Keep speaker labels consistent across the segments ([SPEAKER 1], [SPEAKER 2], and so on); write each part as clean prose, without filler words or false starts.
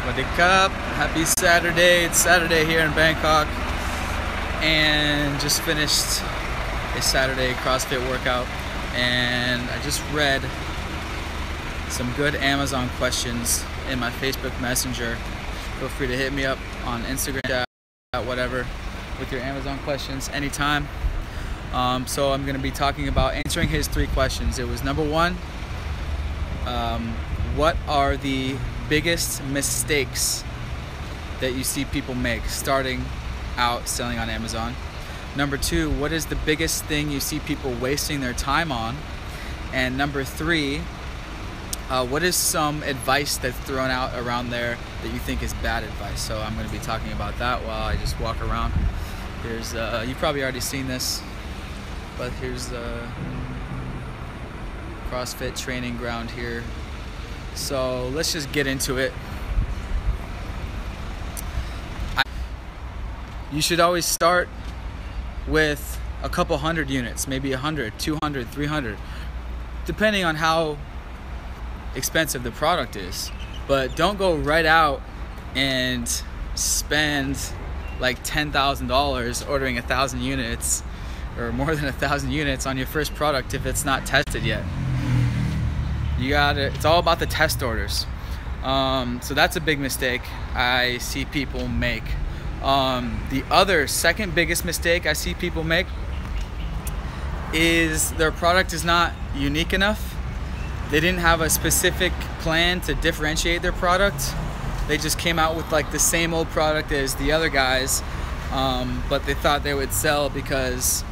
[SPEAKER 1] What's up? Happy Saturday. It's Saturday here in Bangkok and just finished a Saturday CrossFit workout, and I just read some good Amazon questions in my Facebook Messenger. Feel free to hit me up on Instagram, whatever, with your Amazon questions anytime. So I'm going to be talking about answering his 3 questions. It was number 1, what are the biggest mistakes that you see people make starting out selling on Amazon? Number 2, what is the biggest thing you see people wasting their time on? And number 3, what is some advice that's thrown out around there that you think is bad advice? So I'm going to be talking about that while I just walk around. Here's you've probably already seen this, but here's the CrossFit training ground here. So let's just get into it. You should always start with a couple hundred units, maybe 100, 200, 300, depending on how expensive the product is. But don't go right out and spend like $10,000 ordering 1,000 units or more than 1,000 units on your first product if it's not tested yet. It's all about the test orders. So that's a big mistake I see people make. The other second biggest mistake I see people make is their product is not unique enough. They didn't have a specific plan to differentiate their product. They just came out with like the same old product as the other guys, but they thought they would sell because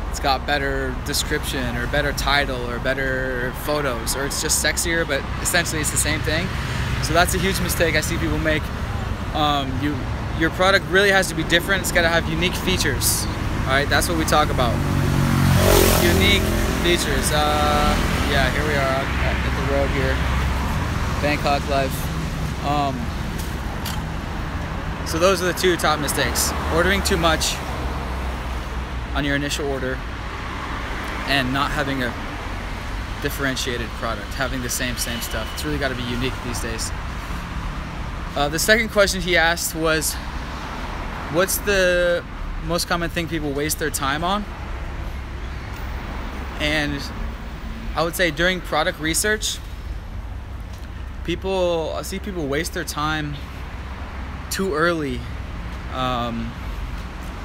[SPEAKER 1] it's got better description or better title or better photos, or it's just sexier, but essentially it's the same thing. So that's a huge mistake I see people make. Your product really has to be different. It's got to have unique features. All right, that's what we talk about. Unique features. Yeah, here we are at the road here, Bangkok life. So those are the 2 top mistakes: ordering too much on your initial order and not having a differentiated product, having the same stuff. It's really got to be unique these days. The second question he asked was, what's the most common thing people waste their time on? And I would say during product research, I see people waste their time too early,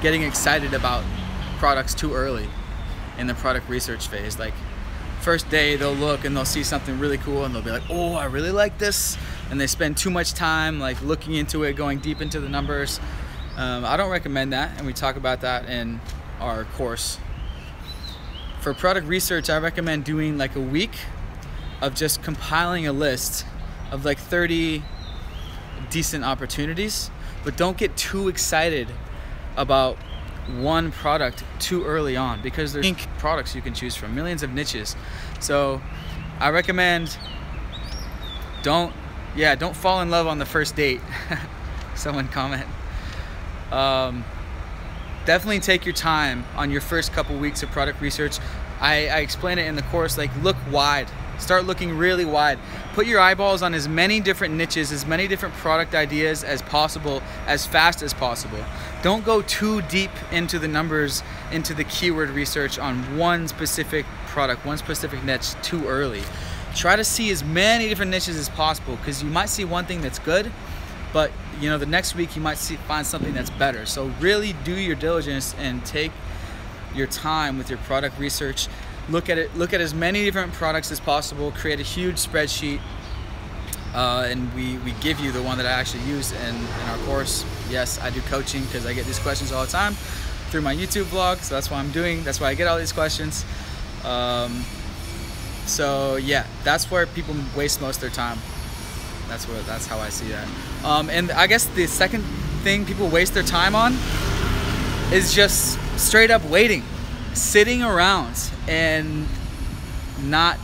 [SPEAKER 1] getting excited about products too early in the product research phase. Like first day they'll look and they'll see something really cool and they'll be like, oh, I really like this, and they spend too much time like looking into it, going deep into the numbers. I don't recommend that, and we talk about that in our course. For product research, I recommend doing like a week of just compiling a list of like 30 decent opportunities, but don't get too excited about one product too early on, because there's products you can choose from, millions of niches. So I recommend don't fall in love on the first date. Someone comment. Definitely take your time on your first couple weeks of product research. I explain it in the course, like look wide. Start looking really wide. Put your eyeballs on as many different niches, as many different product ideas as possible, as fast as possible. Don't go too deep into the numbers, into the keyword research on one specific product, one specific niche too early. Try to see as many different niches as possible, because you might see one thing that's good, but you know, the next week you might find something that's better. So really do your diligence and take your time with your product research. Look at as many different products as possible, create a huge spreadsheet, and we give you the one that I actually use in our course. Yes, I do coaching because I get these questions all the time through my YouTube vlog, so that's why I get all these questions. So yeah, that's where people waste most of their time. That's how I see that. And I guess the second thing people waste their time on is just straight up waiting, sitting around and not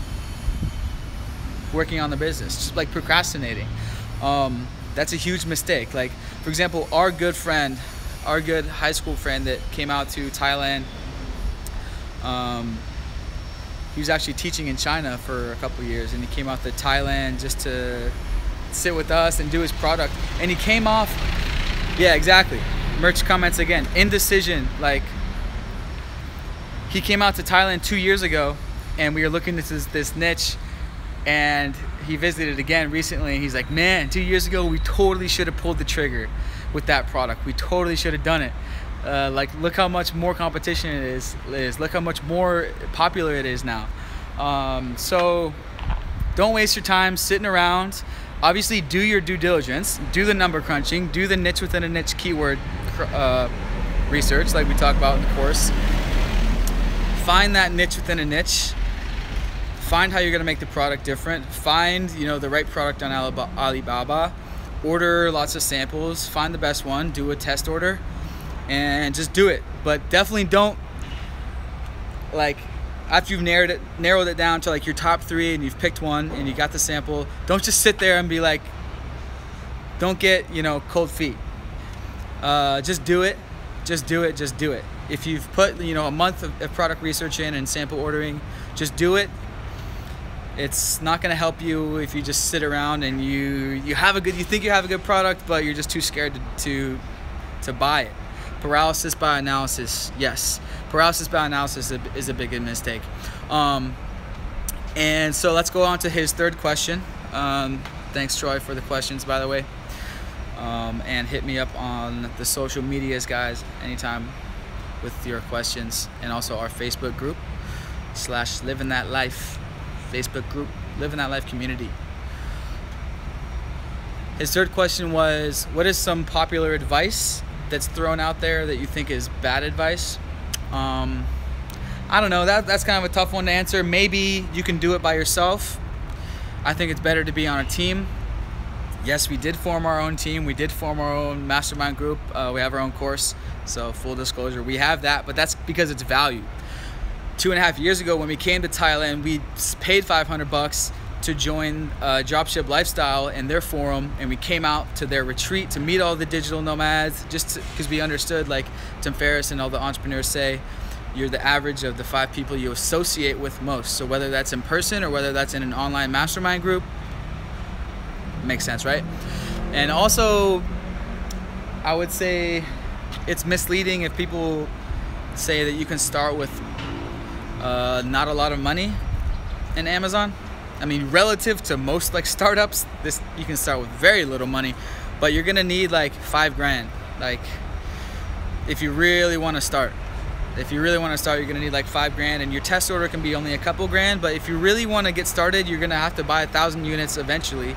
[SPEAKER 1] working on the business, just like procrastinating. That's a huge mistake. Like for example, our good high school friend that came out to Thailand, he was actually teaching in China for a couple years, and he came out to Thailand just to sit with us and do his product. And he came off, yeah, exactly. Merch comments again. Indecision. Like, he came out to Thailand 2 years ago, and we were looking at this niche, and he visited again recently, and he's like, man, 2 years ago we totally should have pulled the trigger with that product. We totally should have done it. Like, look how much more competition it is. Look how much more popular it is now. So don't waste your time sitting around. Obviously, do your due diligence, do the number crunching, do the niche within a niche keyword research like we talk about in the course. Find that niche within a niche. Find how you're gonna make the product different. Find, you know, the right product on Alibaba. Order lots of samples. Find the best one. Do a test order, and just do it. But definitely don't, like, after you've narrowed it down to like your top 3 and you've picked one and you got the sample, don't just sit there and be like, don't get, you know, cold feet. Just do it. Just do it. Just do it. If you've put, you know, a month of product research in and sample ordering, just do it. It's not going to help you if you just sit around and you think you have a good product, but you're just too scared to buy it. Paralysis by analysis. Yes, paralysis by analysis is a big mistake. And so let's go on to his third question. Thanks, Troy, for the questions, by the way. And hit me up on the social medias, guys, anytime with your questions, and also our Facebook group / Living That Life Facebook group, Living That Life community. His third question was, what is some popular advice that's thrown out there that you think is bad advice? I don't know, that's kind of a tough one to answer. Maybe you can do it by yourself. I think it's better to be on a team. Yes, we did form our own team. We did form our own mastermind group. We have our own course. So full disclosure, we have that, but that's because it's value. 2.5 years ago when we came to Thailand, we paid $500 to join Dropship Lifestyle and their forum, and we came out to their retreat to meet all the digital nomads, just because we understood, like Tim Ferriss and all the entrepreneurs say, you're the average of the 5 people you associate with most. So whether that's in person or whether that's in an online mastermind group, makes sense, right? And also, I would say it's misleading if people say that you can start with not a lot of money in Amazon. I mean, relative to most like startups, you can start with very little money, but you're gonna need like 5 grand. Like, if you really want to start, you're gonna need like 5 grand, and your test order can be only a couple grand. But if you really want to get started, you're gonna have to buy 1,000 units eventually,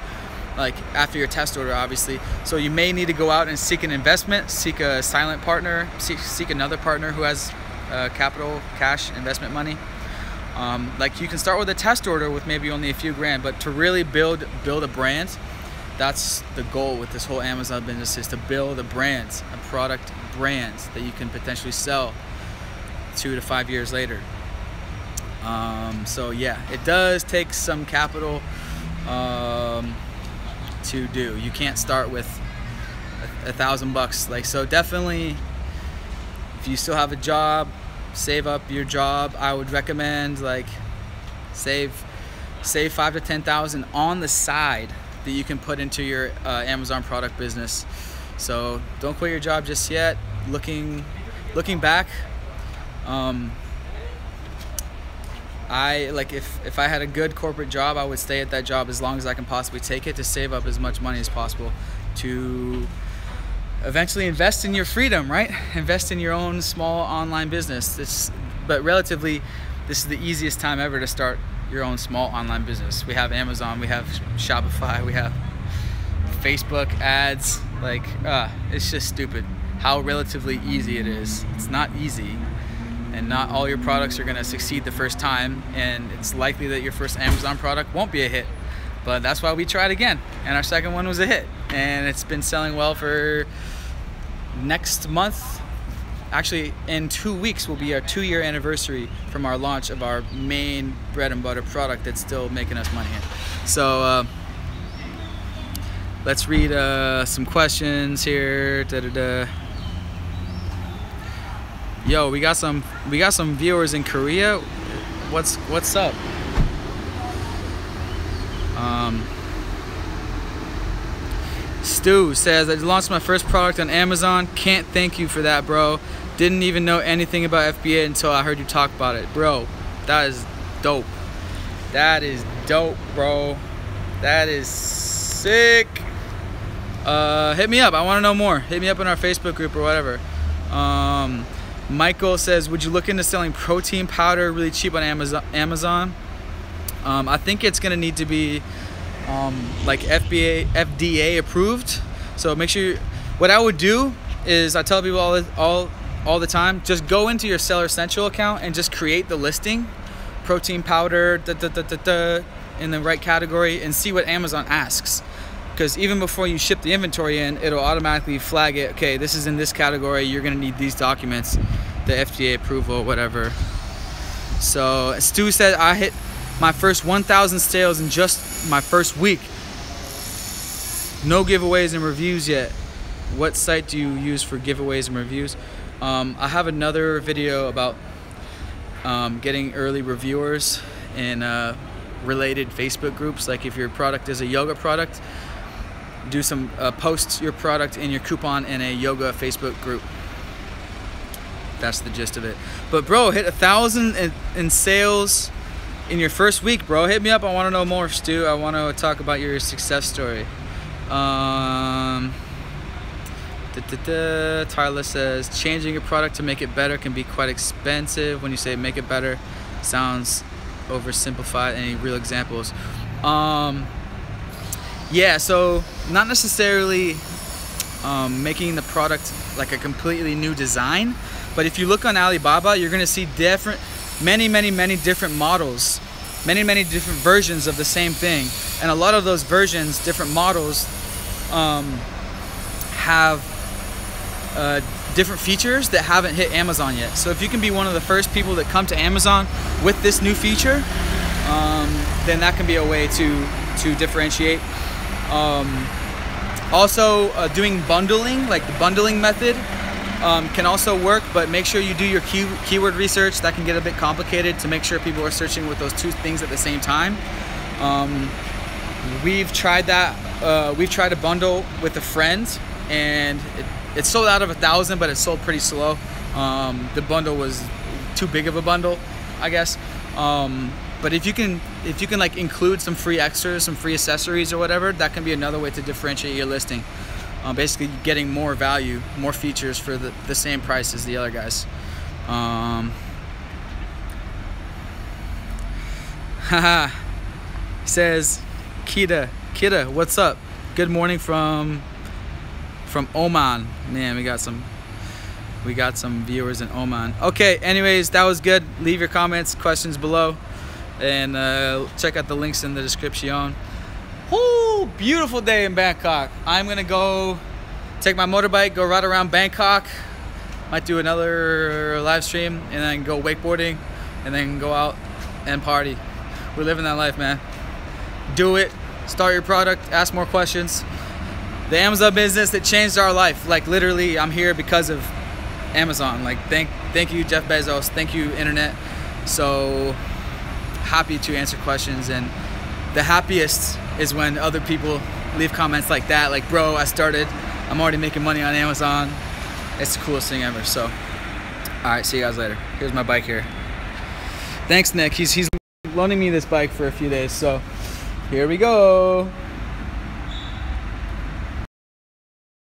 [SPEAKER 1] like after your test order, obviously. So you may need to go out and seek an investment, seek a silent partner, seek another partner who has capital, cash, investment money. Like, you can start with a test order with maybe only a few grand, but to really build a brand, that's the goal with this whole Amazon business, is to build a brand, a product brand that you can potentially sell 2 to 5 years later. So yeah, it does take some capital to do. You can't start with $1,000. Like, so definitely, if you still have a job, save up your job. I would recommend, like, save 5 to 10,000 on the side that you can put into your Amazon product business. So don't quit your job just yet. Looking back, if I had a good corporate job, I would stay at that job as long as I can possibly take it, to save up as much money as possible to eventually invest in your freedom, right? Invest in your own small online business. But relatively, this is the easiest time ever to start your own small online business. We have Amazon, we have Shopify, we have Facebook ads. Like, it's just stupid how relatively easy it is. It's not easy, and not all your products are gonna succeed the first time, and it's likely that your first Amazon product won't be a hit. But that's why we tried again, and our second one was a hit, and it's been selling well for next month. Actually, in 2 weeks will be our 2-year anniversary from our launch of our main bread and butter product that's still making us money. So let's read some questions here. Yo, we got some viewers in Korea. What's up? Stu says, I launched my first product on Amazon. Can't thank you for that, bro. Didn't even know anything about FBA until I heard you talk about it. Bro, that is dope. That is dope, bro. That is sick. Hit me up. I want to know more. Hit me up in our Facebook group or whatever. Michael says, would you look into selling protein powder really cheap on Amazon? I think it's gonna need to be like FDA approved. So make sure what I would do is, I tell people all the time, just go into your Seller Central account and just create the listing, protein powder in the right category, and see what Amazon asks. Because even before you ship the inventory in, it'll automatically flag it. Okay, this is in this category. You're gonna need these documents, the FDA approval, whatever. So Stu said, I hit my first 1,000 sales in just my first week. No giveaways and reviews yet. What site do you use for giveaways and reviews? I have another video about getting early reviewers in related Facebook groups. Like if your product is a yoga product, do some post your product and your coupon in a yoga Facebook group. That's the gist of it. But bro, hit 1,000 in sales in your first week, bro. Hit me up. I want to know more, Stu. I want to talk about your success story. Tyler says, changing your product to make it better can be quite expensive. When you say make it better, sounds oversimplified. Any real examples? Yeah, so not necessarily making the product like a completely new design, but if you look on Alibaba, you're gonna see many different models, many different versions of the same thing. And a lot of those versions, different models, have different features that haven't hit Amazon yet. So if you can be one of the first people that come to Amazon with this new feature, then that can be a way to differentiate. Also doing bundling, like the bundling method, can also work, but make sure you do your keyword research. That can get a bit complicated to make sure people are searching with those two things at the same time. We've tried that. We've tried to bundle with a friend, and it sold out of 1,000, but it sold pretty slow. The bundle was too big of a bundle, I guess. But if you can like include some free extras, some free accessories or whatever, that can be another way to differentiate your listing. Basically getting more value, more features for the same price as the other guys. Haha. Says Kita, what's up? Good morning from Oman. Man, we got some viewers in Oman. Okay, anyways, that was good. Leave your comments, questions below, and check out the links in the description. Whoo, beautiful day in Bangkok. I'm gonna go take my motorbike, go ride around Bangkok. Might do another live stream, and then go wakeboarding, and then go out and party. We're living that life, man. Do it. Start your product. Ask more questions. The Amazon business that changed our life. Like literally, I'm here because of Amazon. Like thank you, Jeff Bezos. Thank you, internet. So happy to answer questions, and the happiest is when other people leave comments like that, like, bro, I'm already making money on Amazon. It's the coolest thing ever. So, all right, see you guys later. Here's my bike here. Thanks, Nick. He's loaning me this bike for a few days, so here we go.